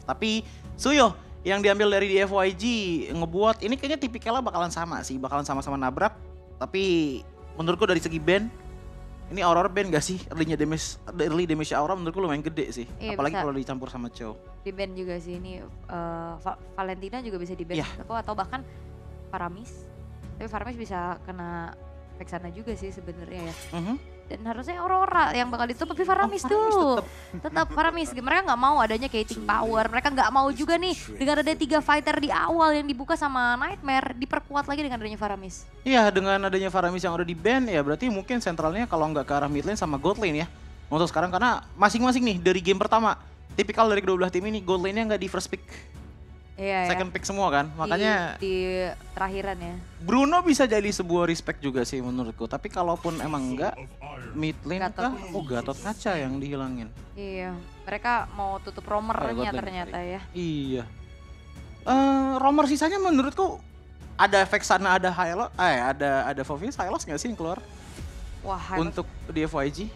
Tapi Suyo yang diambil dari DFYG ngebuat ini kayaknya tipikalnya bakalan sama sih, bakalan sama-sama nabrak. Tapi menurutku dari segi band, ini Aurora band gak sih? Early damage Aurora menurutku lumayan gede sih. Iya, Apalagi bisa. kalau dicampur sama Chow. Di band juga sih ini Valentina juga bisa di band Iya. atau bahkan Faramis. Tapi Faramis bisa kena efek sana juga sih sebenarnya ya. Dan harusnya Aurora yang bakal ditutup, tapi Faramis tuh. Tetap Faramis. Mereka nggak mau adanya Kating Power. Mereka nggak mau juga nih dengan ada 3 fighter di awal yang dibuka sama Nightmare, diperkuat lagi dengan adanya Faramis. Iya, dengan adanya Faramis yang udah di ban ya berarti mungkin sentralnya kalau nggak ke arah mid lane sama gold lane ya. Untuk sekarang karena masing-masing nih dari game pertama, tipikal dari kedua belah tim ini gold lane-nya nggak di first pick. Iya Second pick semua kan, makanya di terakhiran ya. Bruno bisa jadi sebuah respect juga sih menurutku. Tapi kalaupun emang enggak, mid lane Gatot. kah? Oh Gatot kaca yang dihilangin. Iya, mereka mau tutup romernya ternyata ya. Iya. Romer sisanya menurutku ada efek sana, ada Hylos, ada Fovius, Hylos nggak sih yang keluar Wah, harus untuk DFYG?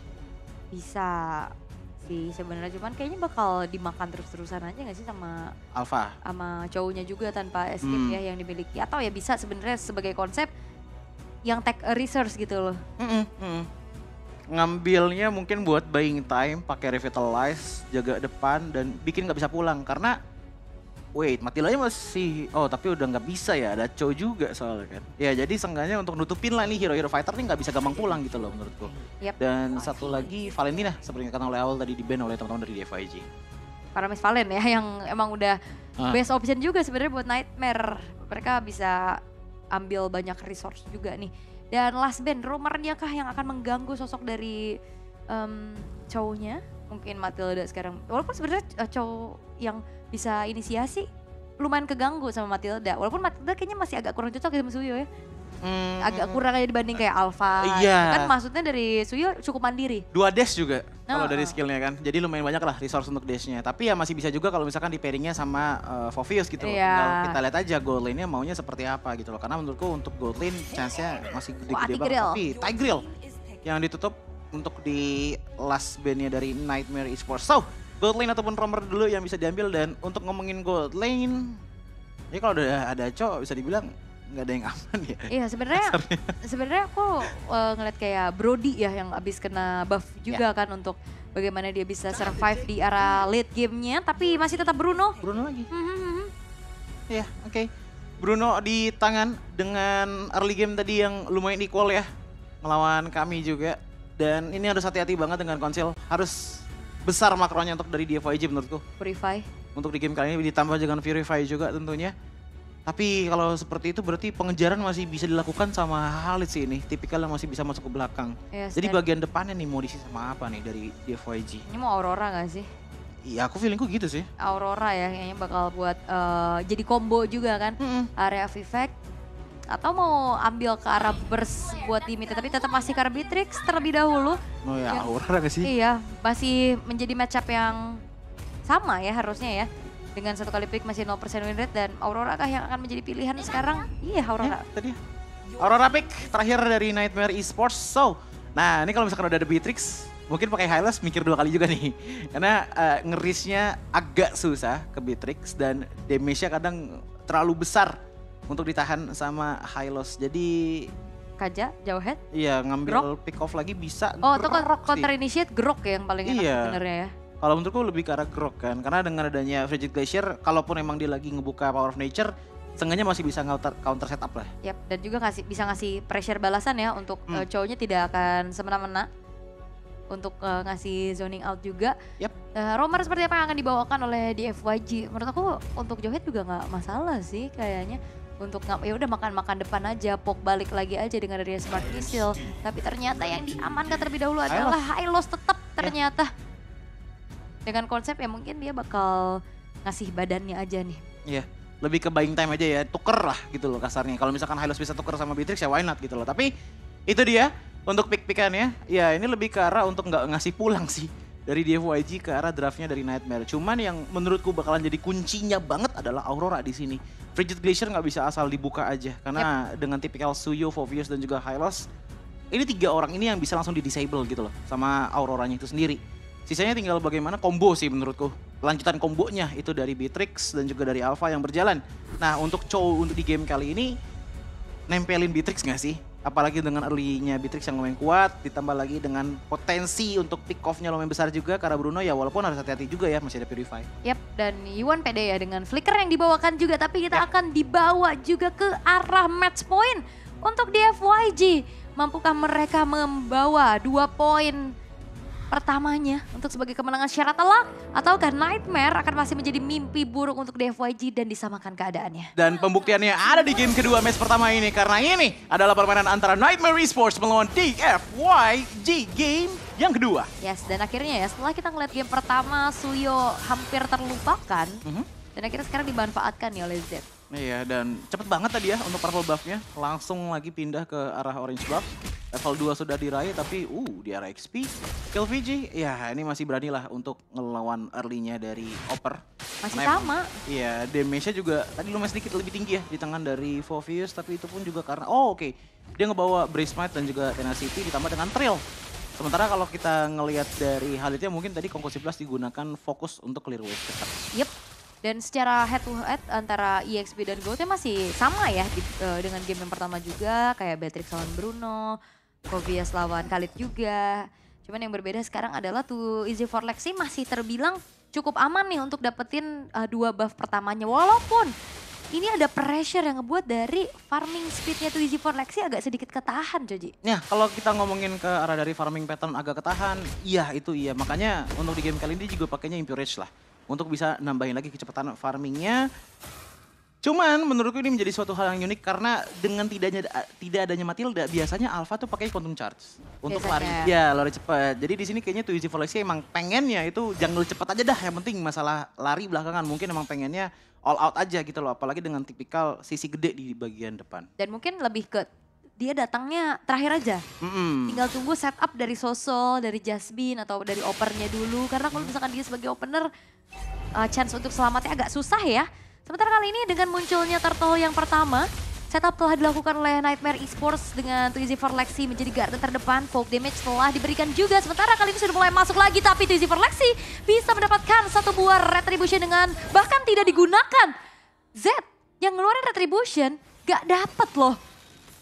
bisa sih sebenarnya, cuman kayaknya bakal dimakan terus-terusan aja nggak sih sama Alpha. cowoknya juga tanpa escape ya yang dimiliki, atau ya bisa sebenarnya sebagai konsep yang take a resource gitu loh. Ngambilnya mungkin buat buying time, pakai revitalize, jaga depan dan bikin nggak bisa pulang karena wait, Matilda masih, tapi udah nggak bisa ya, ada Chow juga soalnya kan. Ya jadi seenggaknya untuk nutupin lah nih hero-hero fighter nih nggak bisa gampang pulang gitu loh menurutku. Yap. Dan satu lagi Valentina seperti yang dikatakan oleh awal tadi di ban oleh teman-teman dari DFIG. Paramis Valen ya yang emang udah best option juga sebenarnya buat Nightmare. Mereka bisa ambil banyak resource juga nih. Dan last band, rumornya kah yang akan mengganggu sosok dari cowoknya? Mungkin Matilda sekarang. Walaupun sebenarnya cowok yang bisa inisiasi lumayan keganggu sama Matilda. Walaupun Matilda kayaknya masih agak kurang cocok sama Suyo ya. Agak kurang aja dibanding kayak Alpha. Iya. Kan maksudnya dari Suyo cukup mandiri. 2 dash juga kalau dari Oh. skillnya kan. Jadi lumayan banyak lah resource untuk dashnya. Tapi ya masih bisa juga kalau misalkan di pairingnya sama Fovius gitu loh. Iya. Tinggal kita lihat aja gold lane-nya maunya seperti apa gitu loh. Karena menurutku untuk gold lane chance-nya masih gede-gede banget. Tigreal. Tapi Tigreal yang ditutup untuk di last band-nya dari Nightmare Esports. So, gold lane ataupun romer dulu yang bisa diambil. Dan untuk ngomongin gold lane, ya kalau udah ada Cho bisa dibilang nggak ada yang aman ya. Iya sebenarnya aku ngeliat kayak Brody ya yang abis kena buff juga kan untuk bagaimana dia bisa survive di era late gamenya, tapi masih tetap Bruno. Bruno lagi. Iya, oke. Bruno di tangan dengan early game tadi yang lumayan equal ya. Melawan kami juga. Dan ini harus hati-hati banget dengan konsil. Harus besar makronya untuk dari DFYG menurutku. Purify. Untuk di game kali ini ditambah dengan Purify juga tentunya. Tapi kalau seperti itu berarti pengejaran masih bisa dilakukan sama Khalid sih ini. Tipikalnya masih bisa masuk ke belakang. Yes, Jadi dan bagian depannya nih mau diisi sama apa nih dari DFYG? ini mau Aurora gak sih? Iya aku feelingku gitu sih. Aurora ya kayaknya bakal buat jadi combo juga kan. Area Vivek. Atau mau ambil ke arah burst buat limit, tapi tetap masih ke arah Beatrix terlebih dahulu. Oh ya Yang- Aurora gak sih? Iya, masih menjadi matchup yang sama ya harusnya ya. Dengan 1 kali pick masih 0% win rate, dan Aurora kah yang akan menjadi pilihan sekarang? Iya, Aurora. Tadi Aurora pick terakhir dari Nightmare Esports. So, nah ini kalau misalkan udah ada Beatrix, mungkin pakai Hylos mikir 2 kali juga nih. Karena ngerisnya agak susah ke Beatrix dan damage-nya kadang terlalu besar untuk ditahan sama Hylos. Jadi Kaja, jauh head. iya ngambil pick off lagi bisa. Oh, itu grok sih. counter initiate Grok ya yang paling enak Iya. sebenarnya ya. Kalau menurutku lebih ke arah grok kan. Karena dengan adanya Frigid Glacier, kalaupun emang dia lagi ngebuka Power of Nature, seenggaknya masih bisa counter setup lah. Yap, dan juga bisa ngasih pressure balasan ya untuk cowoknya tidak akan semena-mena untuk ngasih zoning out juga. Yap. Romer seperti apa yang akan dibawakan oleh DFYG? Menurut aku untuk Johet juga nggak masalah sih kayaknya. Untuk ya udah makan depan aja, poke balik lagi aja dengan adanya Smart Missile. Tapi ternyata yang diamankan terlebih dahulu adalah Hylos tetap ternyata. Dengan konsep ya mungkin dia bakal ngasih badannya aja nih. Iya, lebih ke buying time aja ya, tuker lah gitu loh kasarnya. Kalau misalkan Hylos bisa tuker sama Beatrix ya why not gitu loh. Tapi itu dia untuk pick-pickannya, ya ini lebih ke arah untuk nggak ngasih pulang sih dari DFYG ke arah draftnya dari Nightmare. Cuman yang menurutku bakalan jadi kuncinya banget adalah Aurora di sini. Frigid Glacier nggak bisa asal dibuka aja, karena dengan tipikal Suyo, Fovius dan juga Hylos, ini 3 orang ini yang bisa langsung di-disable gitu loh sama Auroranya itu sendiri. Sisanya tinggal bagaimana combo sih menurutku. lanjutan kombonya itu dari Beatrix dan juga dari Alpha yang berjalan. Nah untuk Chow untuk di game kali ini nempelin Beatrix nggak sih? Apalagi dengan early-nya Beatrix yang lumayan kuat, ditambah lagi dengan potensi untuk pick off-nya lumayan besar juga karena Bruno ya walaupun harus hati-hati juga ya masih ada Purify. Yap, dan Yuan pede ya dengan flicker yang dibawakan juga, tapi kita akan dibawa juga ke arah match point untuk di FYG. Mampukah mereka membawa 2 poin pertamanya untuk sebagai kemenangan syarat telak? Ataukah Nightmare akan masih menjadi mimpi buruk untuk DFYG dan disamakan keadaannya? Dan pembuktiannya ada di game kedua match pertama ini. Karena ini adalah permainan antara Nightmare Esports melawan DFYG game yang kedua. Yes, dan akhirnya ya setelah kita ngeliat game pertama Suyo hampir terlupakan. Dan akhirnya sekarang dimanfaatkan nih oleh Z. Iya, dan cepet banget tadi ya untuk purple buff-nya. Langsung lagi pindah ke arah orange buff. Level 2 sudah diraih tapi di arah XP. KillVG, ya ini masih berani lah untuk ngelawan early-nya dari Oper. Masih sama. Iya, damage-nya juga tadi lumayan sedikit lebih tinggi ya di tangan dari Phoveus. Tapi itu pun juga karena, oke. Dia ngebawa Brace Smite dan juga Tenacity ditambah dengan Trail. Sementara kalau kita ngelihat dari halitnya mungkin tadi Conquest 11 digunakan fokus untuk clear wave cepat. Yep. Dan secara head to head antara EXP dan GOAT masih sama ya dengan game yang pertama juga. Kayak Beatrix lawan Bruno, Phoveus lawan Khalid juga. Cuman yang berbeda sekarang adalah Too Easy for Lexi masih terbilang cukup aman nih untuk dapetin 2 buff pertamanya. Walaupun ini ada pressure yang ngebuat dari farming speednya Too Easy for Lexi agak sedikit ketahan, Joji. Ya, kalau kita ngomongin ke arah dari farming pattern agak ketahan, iya itu iya. Makanya untuk di game kali ini juga pakainya Impurage lah. Untuk bisa nambahin lagi kecepatan farmingnya. Cuman menurutku ini menjadi suatu hal yang unik karena dengan tidak adanya Matilda, biasanya Alpha tuh pakai Quantum Charge untuk lari. Ya, lari cepat. Jadi di sini kayaknya Too Easy for Lexi emang pengennya itu jungle cepat aja dah. Yang penting masalah lari belakangan mungkin emang pengennya all out aja gitu loh. Apalagi dengan tipikal sisi gede di bagian depan. Dan mungkin lebih ke dia datangnya terakhir aja. Tinggal tunggu setup dari Soso, dari Jasmine atau dari openernya dulu. Karena kalau misalkan dia sebagai opener, chance untuk selamatnya agak susah ya. Sementara kali ini dengan munculnya Turtle yang pertama, setup telah dilakukan oleh Nightmare Esports dengan Too Easy for Lexi menjadi garda terdepan. Folk damage telah diberikan juga. Sementara kali ini sudah mulai masuk lagi, tapi Too Easy for Lexi bisa mendapatkan 1 buah Retribution dengan bahkan tidak digunakan. Z yang ngeluarin Retribution gak dapet loh.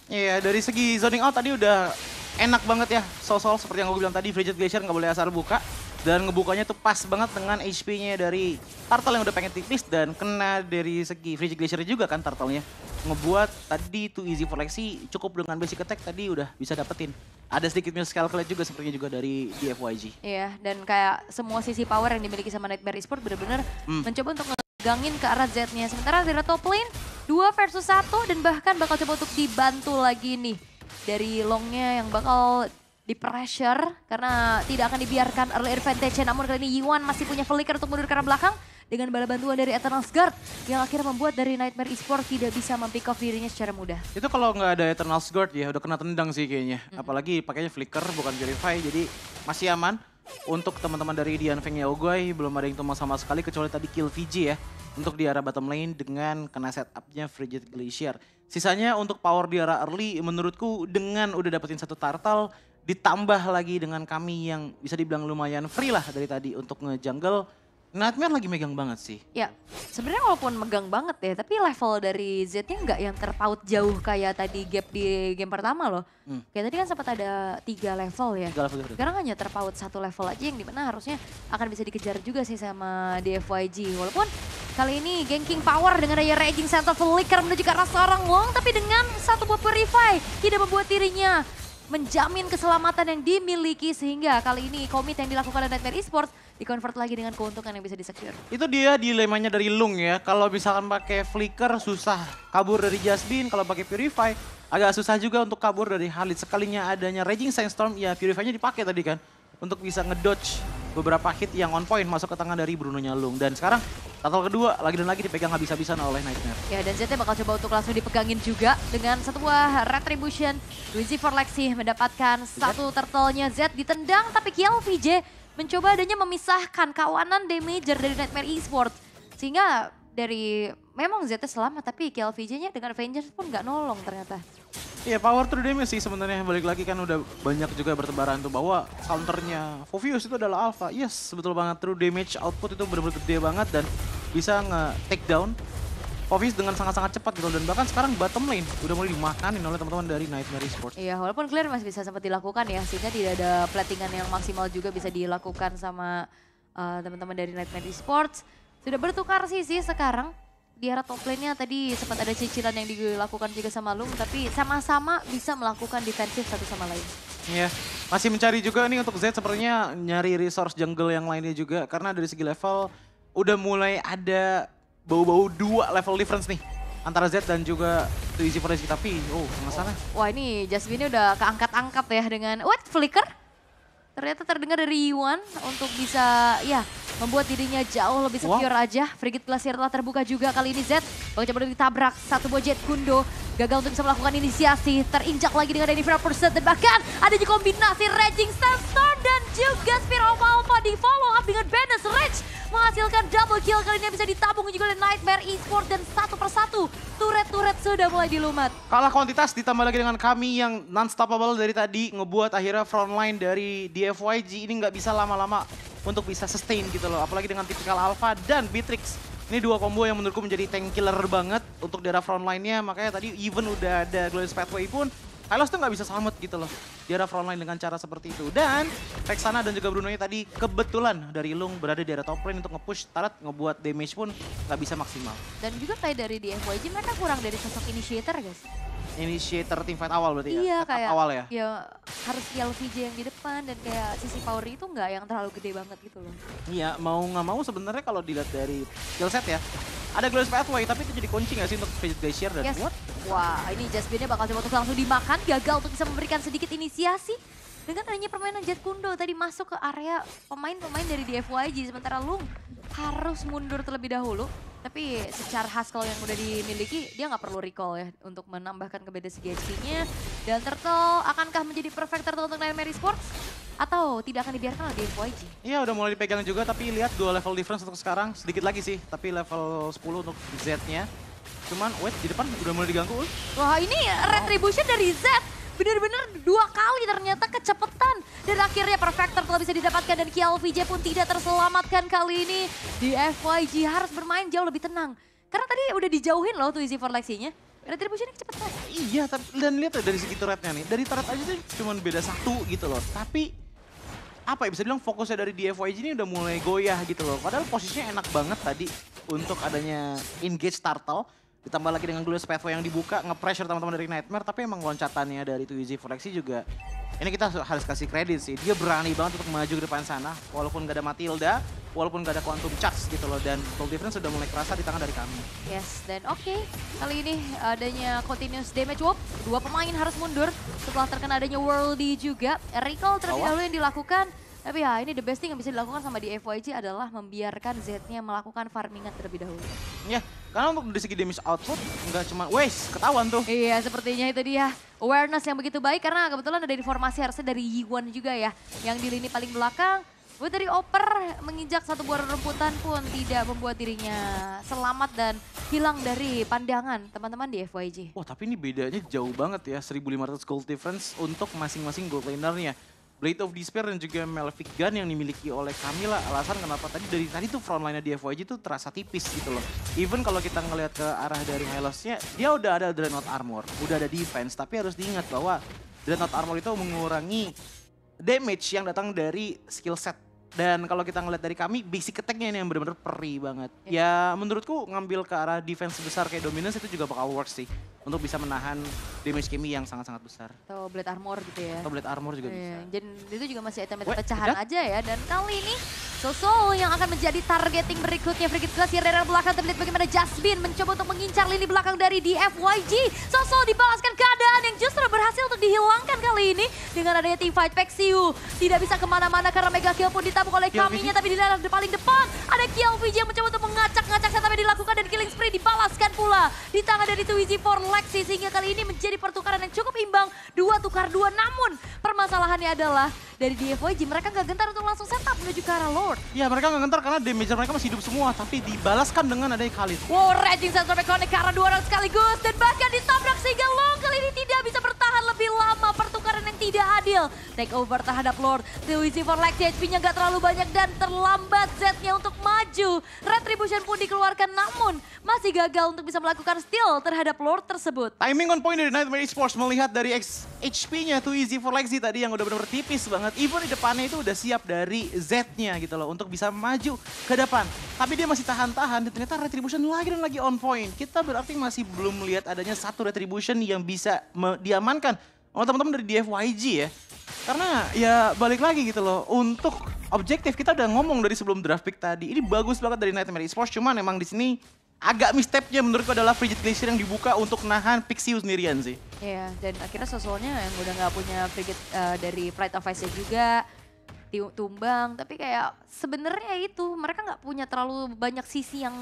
Iya, dari segi zoning out tadi udah enak banget ya. Sosol seperti yang gue bilang tadi, Frigid Glacier nggak boleh asal buka. Dan ngebukanya tuh pas banget dengan HP-nya dari Turtle yang udah pengen tipis. Dan kena dari segi Frigid Glacier juga kan Turtle-nya. Ngebuat tadi Too Easy for Lexi cukup dengan basic attack tadi udah bisa dapetin. Ada sedikit miss calculate juga sepertinya juga dari DFYG. Iya, dan kayak semua sisi power yang dimiliki sama Nightmare Esports bener-bener mencoba untuk ngegangin ke arah Z-nya. Sementara dari top lane 2 versus 1 dan bahkan bakal coba untuk dibantu lagi nih dari Long-nya yang bakal di pressure karena tidak akan dibiarkan early advantage. Namun kali ini Yuan masih punya flicker untuk mundur ke arah belakang dengan bala bantuan dari Eternal's Guard yang akhirnya membuat dari Nightmare Esports tidak bisa mempick off dirinya secara mudah. Itu kalau nggak ada Eternal's Guard ya udah kena tendang sih kayaknya. Apalagi pakainya flicker bukan Purify, jadi masih aman. Untuk teman-teman dari Dian Feng Yaoguai belum ada yang tumbang sama sekali kecuali tadi KillVG ya. Untuk di arah bottom lane dengan kena setupnya Frigid Glacier. Sisanya untuk power di arah early menurutku dengan udah dapetin 1 turtle ditambah lagi dengan kami yang bisa dibilang lumayan free lah dari tadi untuk nge-jungle. Nightmare lagi megang banget sih. Ya, sebenarnya walaupun megang banget ya, tapi level dari Z-nya nggak yang terpaut jauh kayak tadi gap di game pertama loh. Kayak tadi kan sempat ada 3 level ya. 3 level. Sekarang hanya terpaut 1 level aja yang dimana harusnya akan bisa dikejar juga sih sama DFYG. Walaupun kali ini ganking power dengan daya Raging Center Flicker menuju ke arah seorang Long, tapi dengan 1 buah Purify tidak membuat dirinya menjamin keselamatan yang dimiliki sehingga kali ini komit yang dilakukan oleh Nightmare Esports di-convert lagi dengan keuntungan yang bisa di-secure. Itu dia dilemanya dari Lung ya. Kalau misalkan pakai flicker susah kabur dari Jasmine, kalau pakai Purify agak susah juga untuk kabur dari Khalid. Sekalinya adanya Raging Sandstorm, ya Purify-nya dipakai tadi kan untuk bisa ngedodge beberapa hit yang on point masuk ke tangan dari Bruno-nya Lung. Dan sekarang turtle kedua lagi dan lagi dipegang habis-habisan oleh Nightmare. Ya, dan Z bakal coba untuk langsung dipegangin juga dengan 1 buah Retribution. Too Easy for Lexi mendapatkan 1 turtle-nya. Z ditendang tapi KillVG mencoba adanya memisahkan kawanan damager dari Nightmare Esports. Sehingga dari memang Z selamat tapi KillVG-nya dengan Avengers pun nggak nolong ternyata. Iya, power to the damage sih sebenarnya. Balik lagi kan udah banyak juga bertebaran tuh bahwa counternya Fovius itu adalah alpha. Yes, betul banget. True damage output itu benar-benar gede banget dan bisa nge-take down Fovius dengan sangat-sangat cepat gitu. Dan bahkan sekarang bottom lane udah mulai dimakanin oleh teman-teman dari Nightmare Esports. Iya, walaupun clear masih bisa sempat dilakukan ya, sehingga tidak ada platingan yang maksimal juga bisa dilakukan sama teman-teman dari Nightmare Esports. Sudah bertukar sisi sekarang. Di arah top lane-nya tadi sempat ada cicilan yang dilakukan juga sama Lung, tapi sama-sama bisa melakukan defensif satu sama lain. Iya, masih mencari juga nih untuk Z sepertinya nyari resource jungle yang lainnya juga. Karena dari segi level udah mulai ada bau-bau 2 level difference nih. Antara Z dan juga Easy for Easy, tapi masalah. Wah ini Jasmine udah keangkat-angkat ya dengan flicker. Ternyata terdengar dari Yuan untuk bisa membuat dirinya jauh lebih secure aja. Frigate Glacier telah terbuka juga kali ini Z. Coba ditabrak satu buah Jet Kundo. Gagal untuk bisa melakukan inisiasi. Terinjak lagi dengan Enivira Pursuit. Dan bahkan ada kombinasi Raging Sandstorm dan juga Spear of Alpha di follow up dengan Banis Rage. Menghasilkan double kill kali ini bisa ditabung juga oleh Nightmare Esports. Dan satu persatu turret-turret sudah mulai dilumat. Kalah kuantitas ditambah lagi dengan kami yang non-stoppable dari tadi. Ngebuat akhirnya frontline dari DFYG ini nggak bisa lama-lama untuk bisa sustain gitu loh. Apalagi dengan tipikal Alpha dan Beatrix. Ini 2 combo yang menurutku menjadi tank killer banget untuk daerah frontline-nya. Makanya tadi even udah ada Glorious Pathway pun Hylos tuh nggak bisa selamat gitu loh di arah frontline dengan cara seperti itu. Dan Vexana dan juga Bruno-nya tadi kebetulan dari Lung berada di arah top lane untuk nge-push turret, ngebuat damage pun nggak bisa maksimal. Dan juga kayak dari DFYG mereka kurang dari sosok initiator guys. Initiator teamfight awal berarti iya, ya? Kayak awal ya? Ya harus LVJ yang di depan dan kayak sisi power itu nggak yang terlalu gede banget gitu loh. Iya, mau nggak mau sebenarnya kalau dilihat dari skill set ya, ada Glorious Pathway tapi itu jadi kunci nggak sih untuk Frigate Glacier dan what? Wah, ini Jasmine-nya bakal coba untuk langsung dimakan, gagal untuk bisa memberikan sedikit inisiasi. Dengan adanya permainan Jet Kundo tadi masuk ke area pemain-pemain dari DFYG, sementara Lung harus mundur terlebih dahulu. Tapi secara hustle yang udah dimiliki, dia nggak perlu recall ya untuk menambahkan ke beda segi HP-nya. Dan Turtle akankah menjadi perfect Turtle untuk Nightmare Esports? Atau tidak akan dibiarkan oleh DFYG? Iya udah mulai dipegang juga, tapi lihat 2 level difference untuk sekarang. Sedikit lagi sih, tapi level 10 untuk Z-nya. Cuman di depan udah mulai diganggu. Wah ini retribution dari Z. Bener-bener 2 kali ternyata kecepatan. Dan akhirnya Perfector telah bisa didapatkan dan KLVJ pun tidak terselamatkan kali ini. Di FYG harus bermain jauh lebih tenang. Karena tadi udah dijauhin loh tuh Easy for Lexi-nya. Retribution-nya kecepatan. Iya, dan lihat dari segi turretnya nih. Dari turret aja tuh cuma beda 1 gitu loh. Tapi apa ya bisa bilang fokusnya dari DFYG ini udah mulai goyah gitu loh. Padahal posisinya enak banget tadi untuk adanya engage turtle. Ditambah lagi dengan Glorious Pathway yang dibuka, nge-pressure teman-teman dari Nightmare. Tapi emang loncatannya dari Easy for Lexi juga, ini kita harus kasih kredit sih. Dia berani banget untuk maju ke depan sana. Walaupun gak ada Matilda, walaupun gak ada Quantum Charge gitu loh. Dan goal difference sudah mulai kerasa di tangan dari kami. Yes, dan oke. Kali ini adanya continuous damage. Dua pemain harus mundur setelah terkena adanya Worldy juga. Recall terlebih dahulu yang dilakukan. Tapi ya ini the best thing yang bisa dilakukan sama di FYG adalah membiarkan Z-nya melakukan farmingan terlebih dahulu. Ya, karena untuk dari segi damage output nggak cuma ketahuan tuh. Iya, sepertinya itu dia. Awareness yang begitu baik karena kebetulan ada informasi harusnya dari Yiwon juga ya. Yang di lini paling belakang. Buat dari Oper menginjak satu buah rumputan pun tidak membuat dirinya selamat dan hilang dari pandangan teman-teman di FYG. Wah tapi ini bedanya jauh banget ya, 1.500 gold difference untuk masing-masing gold lanernya. Blade of Despair dan juga Malefic Gun yang dimiliki oleh Camila. Alasan kenapa dari tadi tuh frontline-nya di FYG tuh terasa tipis gitu loh. Even kalau kita ngelihat ke arah dari Hylos-nya, dia udah ada Dreadnought Armor, udah ada defense. Tapi harus diingat bahwa Dreadnought Armor itu mengurangi damage yang datang dari skill set. Dan kalau kita ngeliat dari kami, basic attack-nya ini yang benar-benar perih banget. Ya menurutku ngambil ke arah defense besar kayak Dominance itu juga bakal works sih. Untuk bisa menahan damage Kimi yang sangat-sangat besar. Atau Blade Armor gitu ya. Atau Blade Armor juga bisa. Dan itu juga masih item pecahan aja ya. Dan kali ini Soso yang akan menjadi targeting berikutnya. Frigate Glacier dari belakang, terlihat bagaimana Jasmine mencoba untuk mengincar lini belakang dari DFYG. Soso dibalaskan keadaan yang justru berhasil untuk dihilangkan kali ini. Dengan adanya teamfight Pexiu. Tidak bisa kemana-mana karena Mega Kill pun ditabung oleh Kaminya. Tapi di dalam paling depan ada KLVJ yang mencoba untuk mengacak-ngacak sampai dilakukan. Dan killing spree dibalaskan pula di tangan dari Twizy for Lexi. Sehingga kali ini menjadi pertukaran yang cukup imbang. 2 tukar 2. Namun permasalahannya adalah dari DFYG mereka gak gentar untuk langsung setup menuju ke arah Lord. Ya mereka gak gentar karena damage mereka masih hidup semua. Tapi dibalaskan dengan adanya Khalid. Wow, Raging Sandstorm connect ke arah 2 orang sekaligus. Dan bahkan ditabrak sehingga Long kali ini tidak bisa bertahan. tidak adil. Takeover terhadap Lord. Too easy for Lexi, HP-nya gak terlalu banyak dan terlambat Z-nya untuk maju. Retribution pun dikeluarkan namun masih gagal untuk bisa melakukan steal terhadap Lord tersebut. Timing on point dari Nightmare Esports melihat dari HP-nya Too easy for Lexi tadi yang udah benar-benar tipis banget. Even di depannya itu udah siap dari Z-nya gitu loh untuk bisa maju ke depan. Tapi dia masih tahan-tahan dan ternyata Retribution lagi dan lagi on point. Kita berarti masih belum melihat adanya satu Retribution yang bisa diamankan oleh teman-teman dari DFYG ya. Karena ya balik lagi gitu loh, untuk objektif kita udah ngomong dari sebelum draft pick tadi. Ini bagus banget dari Nightmare Esports, cuman emang di sini agak misstep-nya menurutku adalah Frigid Glacier yang dibuka untuk nahan Pixiu sendirian sih. Iya, dan akhirnya Sosolnya yang udah nggak punya Frigid dari Pride of Ice juga tumbang. Tapi kayak sebenarnya itu mereka nggak punya terlalu banyak sisi yang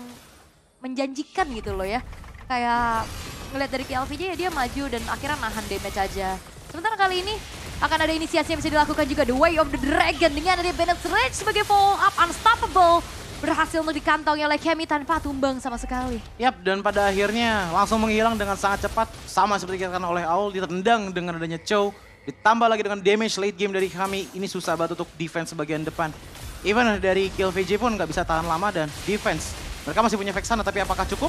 menjanjikan gitu loh ya. Kayak ngeliat dari KLVJ ya dia maju dan akhirnya nahan damage aja. Sementara kali ini akan ada inisiasi yang bisa dilakukan juga, The Way of the Dragon dengan ada Bennett's Rage sebagai follow up Unstoppable. Berhasil untuk dikantongi oleh Kemi tanpa tumbang sama sekali. Yap, dan pada akhirnya langsung menghilang dengan sangat cepat. Sama seperti dikatakan oleh Aul, ditendang dengan adanya Chow. Ditambah lagi dengan damage late game dari Kami, ini susah banget untuk defense bagian depan. Even dari KillVJ pun nggak bisa tahan lama dan defense. Mereka masih punya Vexana, tapi apakah cukup?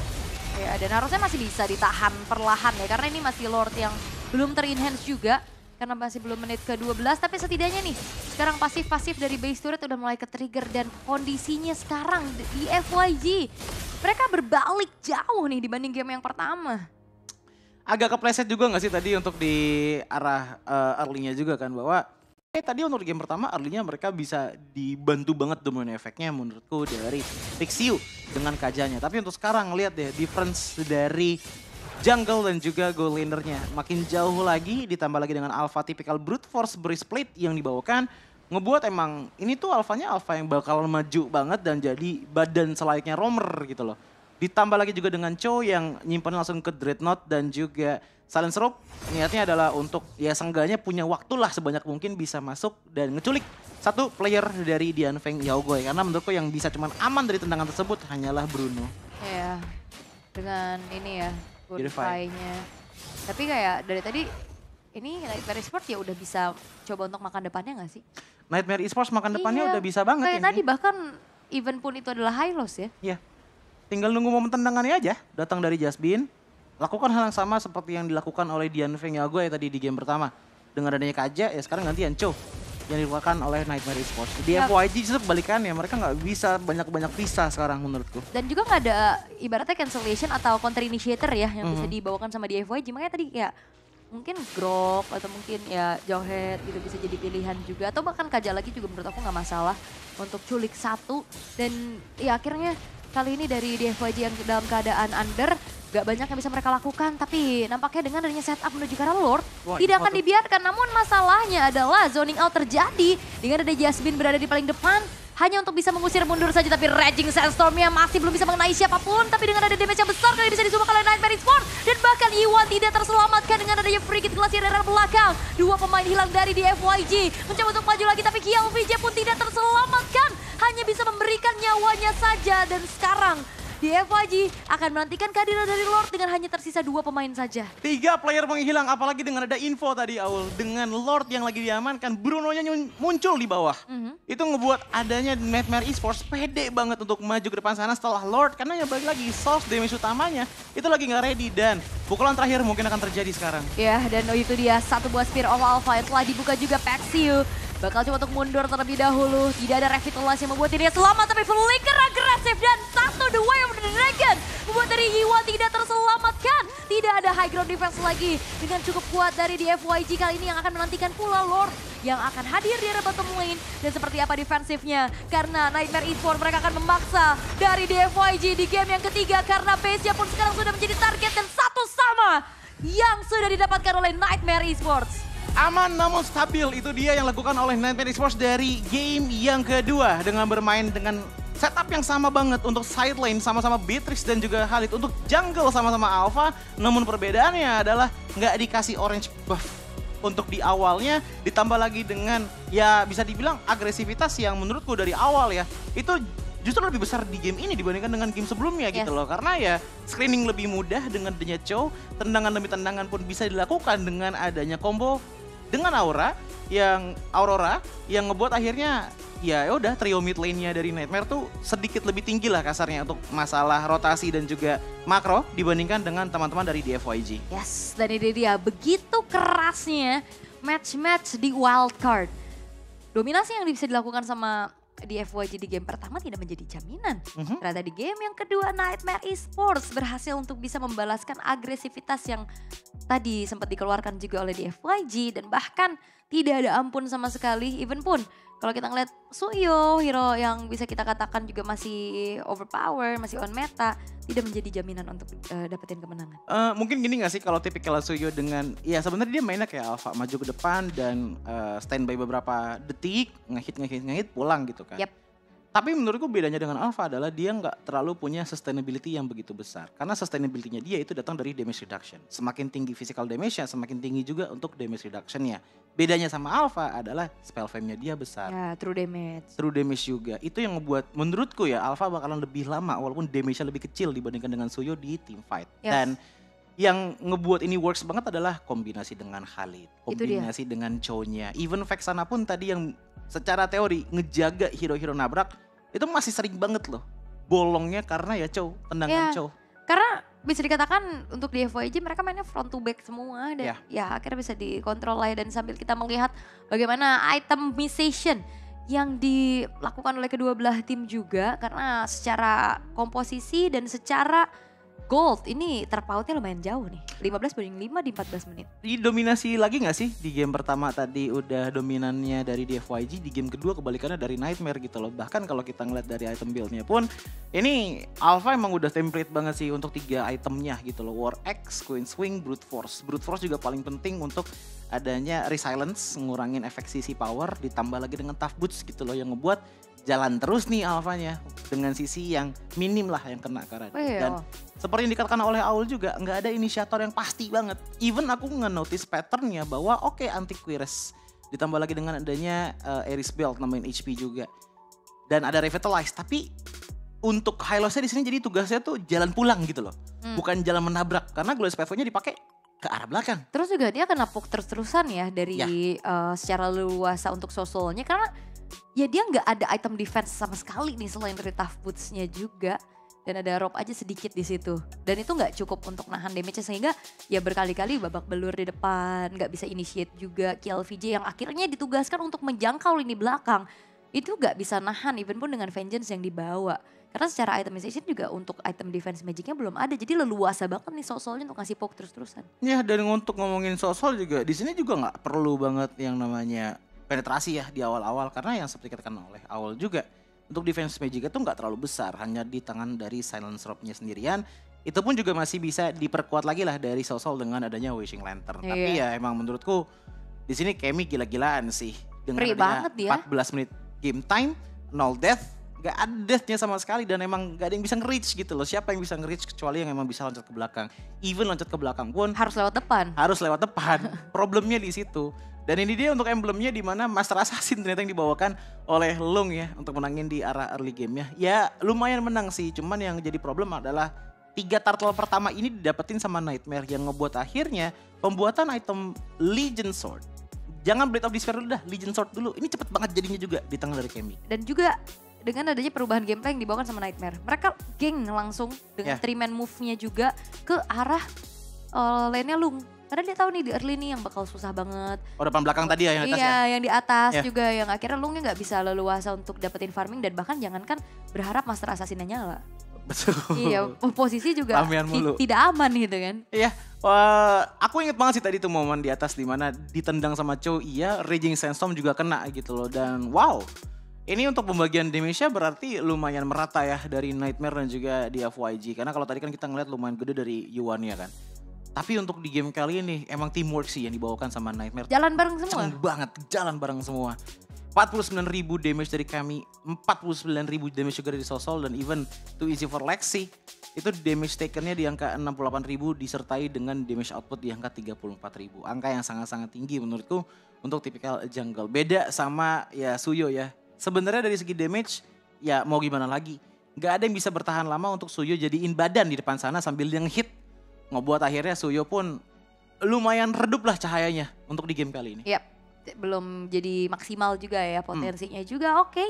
Ya, dan harusnya masih bisa ditahan perlahan ya, karena ini masih Lord yang belum ter-enhance juga. Karena masih belum menit ke-12, tapi setidaknya nih, sekarang pasif-pasif dari base turret udah mulai ke-trigger dan kondisinya sekarang di FYG. Mereka berbalik jauh nih dibanding game yang pertama. Agak kepleset juga nggak sih tadi untuk di arah early-nya juga kan, bahwa tadi untuk game pertama early-nya mereka bisa dibantu banget domain efeknya menurutku dari Pixiu dengan Kajanya. Tapi untuk sekarang lihat deh difference dari jungle dan juga gold lanernya makin jauh lagi, ditambah lagi dengan alpha typical brute force breastplate yang dibawakan, ngebuat emang ini tuh alfanya alpha yang bakal maju banget dan jadi badan selayaknya roamer gitu loh. Ditambah lagi juga dengan Cho yang nyimpan langsung ke Dreadnought dan juga Silence Rope. Niatnya adalah untuk ya seenggaknya punya waktu lah sebanyak mungkin bisa masuk dan ngeculik satu player dari Dianfeng Yaogoy. Karena menurutku yang bisa cuman aman dari tendangan tersebut hanyalah Bruno. Ya, dengan ini ya, Purify-nya. Tapi kayak dari tadi ini Nightmare Esports ya udah bisa coba untuk makan depannya gak sih? Nightmare Esports makan depannya iya, udah bisa banget kayak ini. tadi bahkan event pun itu adalah high loss ya. Iya. Tinggal nunggu momen tendangannya aja datang dari Jasmine. Lakukan hal yang sama seperti yang dilakukan oleh Dianfeng Yaogoy tadi di game pertama. Dengan adanya Kaja ya sekarang gantian Cho yang dilakukan oleh Nightmare Esports. Di FYG justru kebalikannya, mereka nggak bisa banyak-banyak pisah sekarang menurutku. Dan juga nggak ada ibaratnya cancellation atau counter initiator ya yang bisa dibawakan sama di FYG. Makanya tadi ya mungkin Grok atau mungkin ya Jawhead gitu bisa jadi pilihan juga. Atau bahkan Kaja lagi juga menurut aku nggak masalah untuk culik satu. Dan ya akhirnya kali ini dari DFYG yang dalam keadaan under, gak banyak yang bisa mereka lakukan. Tapi nampaknya dengan adanya setup menuju ke arah Lord, tidak akan dibiarkan. Namun masalahnya adalah zoning out terjadi dengan ada Jasmine berada di paling depan. Hanya untuk bisa mengusir mundur saja, tapi Raging Sandstorm-nya masih belum bisa mengenai siapapun. Tapi dengan ada damage yang besar kali bisa disumbangkan oleh Nightmare Esports. Dan bahkan Iwan tidak terselamatkan dengan adanya Frigid Glacier dari arah belakang. Dua pemain hilang dari DFYG. Mencoba untuk maju lagi, tapi KLVJ pun tidak terselamatkan. Hanya bisa memberikan nyawanya saja. Dan sekarang DFYG akan menantikan kehadiran dari Lord dengan hanya tersisa 2 pemain saja. 3 player menghilang, apalagi dengan ada info tadi Aul. Dengan Lord yang lagi diamankan, Bruno-nya muncul di bawah. Itu ngebuat adanya Nightmare Esports pede banget untuk maju ke depan sana setelah Lord. Karena ya balik lagi, source damage utamanya itu lagi nggak ready. Dan pukulan terakhir mungkin akan terjadi sekarang. Ya, dan itu dia satu buah Spear of Alpha yang telah dibuka juga Pixiu. Bakal coba untuk mundur terlebih dahulu. Tidak ada revitalisasi yang membuat dirinya selamat. Tapi flicker agresif dan satu The Way of the Dragon membuat dari Iwan tidak terselamatkan. Tidak ada high ground defense lagi. Dengan cukup kuat dari DFYG kali ini yang akan menantikan pula Lord yang akan hadir di area bottom lane. Dan seperti apa defensifnya. Karena Nightmare Esports mereka akan memaksa dari DFYG di game yang ketiga. Karena base-nya pun sekarang sudah menjadi target dan satu sama yang sudah didapatkan oleh Nightmare Esports. Aman namun stabil, itu dia yang dilakukan oleh Nightmare Esports dari game yang kedua. Dengan bermain dengan setup yang sama banget untuk side lane sama-sama Beatrix dan juga Khalid. Untuk jungle sama-sama Alpha, namun perbedaannya adalah nggak dikasih orange buff untuk di awalnya. Ditambah lagi dengan ya bisa dibilang agresivitas yang menurutku dari awal ya, itu justru lebih besar di game ini dibandingkan dengan game sebelumnya gitu loh. Karena ya screening lebih mudah dengan adanya Chow, tendangan demi tendangan pun bisa dilakukan dengan adanya combo dengan Aurora yang ngebuat akhirnya ya udah trio mid lane-nya dari Nightmare tuh sedikit lebih tinggi lah kasarnya untuk masalah rotasi dan juga makro dibandingkan dengan teman-teman dari DFYG. Yes, dan ini dia begitu kerasnya match-match di wildcard. Dominasi yang bisa dilakukan sama DFYG di game pertama tidak menjadi jaminan. Ternyata di game yang kedua Nightmare Esports berhasil untuk bisa membalaskan agresivitas yang tadi sempat dikeluarkan juga oleh DFYG dan bahkan tidak ada ampun sama sekali. Even pun kalau kita ngeliat Suyo, hero yang bisa kita katakan juga masih overpower, masih on meta, tidak menjadi jaminan untuk dapetin kemenangan. Mungkin gini gak sih kalau tipikal Suyo dengan, ya sebenarnya dia mainnya kayak alpha, maju ke depan dan standby beberapa detik, ngehit pulang gitu kan. Yep. Tapi menurutku bedanya dengan alpha adalah dia nggak terlalu punya sustainability yang begitu besar. Karena sustainability-nya dia itu datang dari damage reduction. Semakin tinggi physical damage-nya, semakin tinggi juga untuk damage reduction-nya. Bedanya sama alpha adalah spell fame-nya dia besar. Ya, true damage. True damage juga. Itu yang ngebuat menurutku ya alpha bakalan lebih lama walaupun damage-nya lebih kecil dibandingkan dengan Suyo di team fight. Yes. Dan yang ngebuat ini works banget adalah kombinasi dengan Khalid. Kombinasi dengan Chow-nya. Even Vexana pun tadi yang secara teori ngejaga hero-hero nabrak itu masih sering banget loh bolongnya karena ya Chow, tendangan Chow. Karena bisa dikatakan untuk di FYG mereka mainnya front to back semua dan ya akhirnya bisa dikontrol lah dan sambil kita melihat bagaimana itemization yang dilakukan oleh kedua belah tim juga karena secara komposisi dan secara gold ini terpautnya lumayan jauh nih. 15-5 di 14 menit. Didominasi lagi gak sih? Di game pertama tadi udah dominannya dari DFYG, di game kedua kebalikannya dari Nightmare gitu loh. Bahkan kalau kita ngeliat dari item build-nya pun, ini Alpha emang udah template banget sih untuk 3 itemnya gitu loh. War Axe, Queen Swing, Brute Force. Brute Force juga paling penting untuk adanya Resilience, ngurangin efek sisi power, ditambah lagi dengan Tough Boots gitu loh yang ngebuat jalan terus nih Alphanya dengan sisi yang minim lah yang kena karat. Dan seperti yang dikatakan oleh Aul juga nggak ada inisiator yang pasti banget. Even aku nge-notice patternnya bahwa Antiquires ditambah lagi dengan adanya Ares Belt nambahin HP juga. Dan ada Revitalize tapi untuk Hylosnya di sini jadi tugasnya tuh jalan pulang gitu loh. Bukan jalan menabrak karena Glorious Pathway-nya dipakai ke arah belakang. Terus juga dia kena poke terus-terusan ya dari secara luasa untuk Soulsoul-nya karena ya dia nggak ada item defense sama sekali nih selain dari Tough Boots-nya juga. Dan ada rope aja sedikit di situ. Dan itu nggak cukup untuk nahan damage-nya sehingga ya berkali-kali babak belur di depan. Nggak bisa initiate juga KLVJ yang akhirnya ditugaskan untuk menjangkau lini belakang. Itu nggak bisa nahan even pun dengan Vengeance yang dibawa. Karena secara itemization juga untuk item defense magicnya belum ada. Jadi leluasa banget nih Soul-Soulnya untuk ngasih poke terus-terusan. Ya dan untuk ngomongin Soul juga di sini juga nggak perlu banget yang namanya penetrasi ya di awal-awal. Karena yang seperti dikatakan oleh Aul juga. Untuk defense magic itu nggak terlalu besar, hanya di tangan dari Silence Robe-nya sendirian. Itu pun juga masih bisa diperkuat lagi lah dari Soul dengan adanya Wishing Lantern. Tapi ya emang menurutku di sini Kemi gila-gilaan sih. Dengan adanya 14 menit game time, 0 death, gak ada deathnya sama sekali dan emang gak ada yang bisa nge-reach gitu loh. Siapa yang bisa nge-reach kecuali yang emang bisa loncat ke belakang. Even loncat ke belakang pun harus lewat depan. Harus lewat depan. Problemnya di situ. Dan ini dia untuk emblemnya di mana Master Assassin ternyata yang dibawakan oleh Lung ya untuk menangin di arah early game-nya. Ya lumayan menang sih, cuman yang jadi problem adalah 3 turtle pertama ini didapetin sama Nightmare yang ngebuat akhirnya pembuatan item Legion Sword. Jangan Blade of Despair dulu dah, Legion Sword dulu. Ini cepet banget jadinya juga di tangan dari Kemi. Dan juga dengan adanya perubahan gameplay yang dibawakan sama Nightmare. Mereka geng langsung dengan 3-man move-nya juga ke arah lane-nya Lung. Karena dia tahu nih di early nih yang bakal susah banget. Oh depan belakang tadi ya yang atas ya? Iya yang di atas juga yang akhirnya Lungnya gak bisa leluasa untuk dapetin farming. Dan bahkan jangankan berharap Master Assassin-nya nyala. Betul. Iya posisi juga tidak aman gitu kan. Iya aku inget banget sih tadi tuh momen di atas dimana ditendang sama Chow. Iya Raging Sandstorm juga kena gitu loh. Dan wow ini untuk pembagian damage-nya berarti lumayan merata ya dari Nightmare dan juga di FYG. Karena kalau tadi kan kita ngeliat lumayan gede dari Yuan ya kan. Tapi untuk di game kali ini emang teamwork sih yang dibawakan sama Nightmare. Jalan bareng semua? Ceng banget, jalan bareng semua. 49.000 damage dari kami, 49.000 damage juga dari Soul dan even too easy for Lexi. Itu damage takernya di angka 68.000 disertai dengan damage output di angka 34.000. Angka yang sangat-sangat tinggi menurutku untuk tipikal jungle. Beda sama ya Suyo ya. Sebenarnya dari segi damage ya mau gimana lagi. Gak ada yang bisa bertahan lama untuk Suyo jadiin badan di depan sana sambil yang hit. Ngebuat akhirnya Suyo pun lumayan redup lah cahayanya untuk di game kali ini. Yap, belum jadi maksimal juga ya potensinya juga. Oke,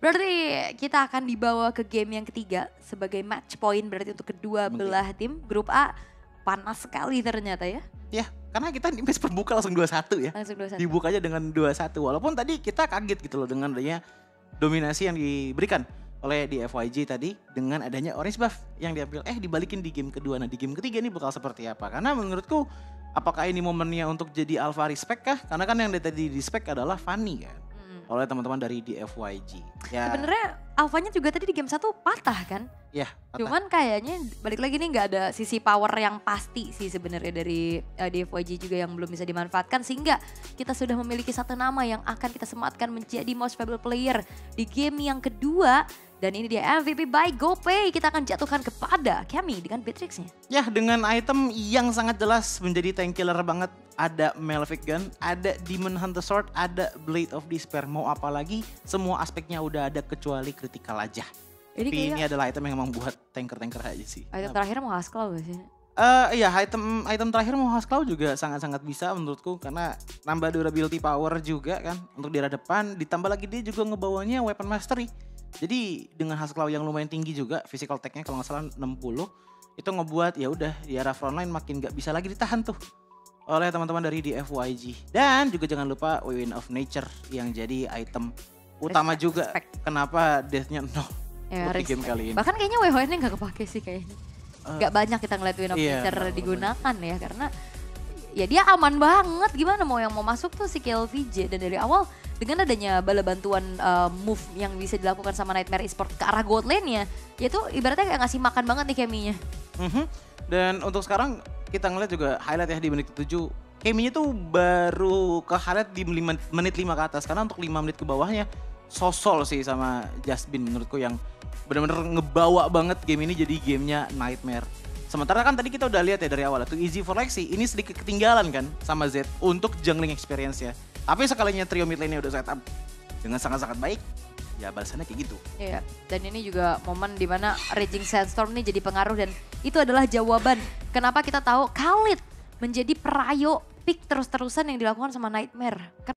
berarti kita akan dibawa ke game yang ketiga sebagai match point berarti untuk kedua belah tim. Grup A panas sekali ternyata ya. Ya, karena kita di match perbuka langsung 2-1 ya. Langsung 2-1. Dibuka aja dengan 2-1. Walaupun tadi kita kaget gitu loh dengan adanya dominasi yang diberikan oleh di FYG tadi dengan adanya orange buff yang diambil dibalikin di game kedua. Nah, di game ketiga ini bakal seperti apa? Karena menurutku apakah ini momennya untuk jadi alpha respect kah? Karena kan yang tadi di spec adalah Fanny kan. Oleh teman-teman dari di FYG. Ya. Sebenarnya alfanya juga tadi di game 1 patah kan? Ya, patah. Cuman kayaknya balik lagi nih nggak ada sisi power yang pasti sih sebenarnya dari DFYG juga yang belum bisa dimanfaatkan sehingga kita sudah memiliki satu nama yang akan kita sematkan menjadi most valuable player di game yang kedua. Dan ini dia MVP by GoPay. Kita akan jatuhkan kepada Cammy dengan Beatrix-nya. Ya, dengan item yang sangat jelas menjadi tank killer banget. Ada Malefic Gun, ada Demon Hunter Sword, ada Blade of Despair. Mau apa lagi? Semua aspeknya udah ada kecuali critical aja. Tapi ini adalah item yang emang buat tanker-tanker aja sih. Item terakhir mau Haskell gak sih? Iya, item terakhir mau Haskell juga sangat-sangat bisa menurutku. Karena nambah durability power juga kan untuk di arah depan. Ditambah lagi dia juga ngebawanya Weapon Mastery. Jadi dengan Haskell yang lumayan tinggi juga, physical tag-nya kalau nggak salah 60, itu ngebuat ya udah di arah frontline makin nggak bisa lagi ditahan tuh oleh teman-teman dari DFYG. Dan juga jangan lupa Weapon of Nature yang jadi item utama juga. Kenapa death-nya 0 di game kali ini. Bahkan kayaknya WHN-nya nggak kepake sih kayaknya. Nggak banyak kita ngeliat Weapon of Nature digunakan ya karena ya dia aman banget. Gimana yang mau masuk tuh si KLVJ dan dari awal dengan adanya bala bantuan move yang bisa dilakukan sama Nightmare Esports ke arah gold lane-nya, ya itu ibaratnya kayak ngasih makan banget nih Cammy-nya. Dan untuk sekarang kita ngeliat juga highlight ya di menit ke-7. Cammy-nya tuh baru ke highlight di menit 5 ke atas. Karena untuk 5 menit ke bawahnya sosol sih sama Justbin menurutku yang benar-benar ngebawa banget game ini jadi gamenya Nightmare. Sementara kan tadi kita udah lihat ya dari awal tuh Easy for Lexi ini sedikit ketinggalan kan sama Z untuk jungling experience ya. Tapi sekalinya trio mid lane-nya udah setup dengan sangat-sangat baik, ya balasannya kayak gitu. Iya, dan ini juga momen dimana Raging Sandstorm ini jadi pengaruh dan itu adalah jawaban kenapa kita tahu Khalid menjadi perayo pick terus-terusan yang dilakukan sama Nightmare.